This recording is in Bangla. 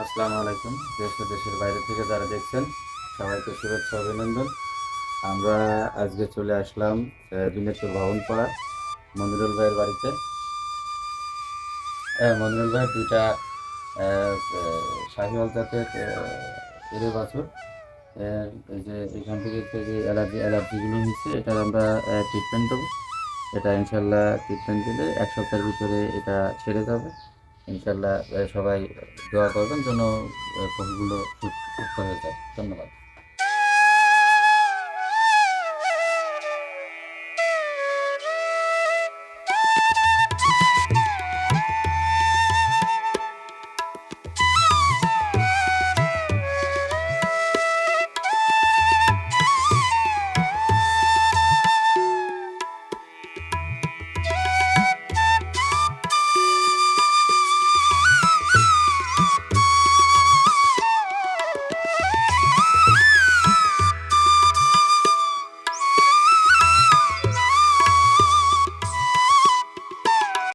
আসসালামু আলাইকুম। দেশ ও দেশের বাইরে থেকে যারা দেখছেন সবাইকে শুভেচ্ছা অভিনন্দন। আমরা আজকে চলে আসলাম বিনেতুর ভবনপাড়া মনিরুল ভাইয়ের বাড়িতে। মনিরুল ভাইয়ের দুইটা শাহিওয়াল জাতের এঁড়ে বাছুর। এই যে এখান থেকে যে অ্যালার্জিগুলো হয়েছে এটার আমরা ট্রিটমেন্ট দেবো। এটা ইনশাল্লাহ ট্রিটমেন্ট দিলে 1 সপ্তাহের ভিতরে এটা ছেড়ে যাবে ইনশাল্লাহ। সবাই দোয়া করবেন যেন পশুগুলো সুস্থ হয়ে যায়। ধন্যবাদ।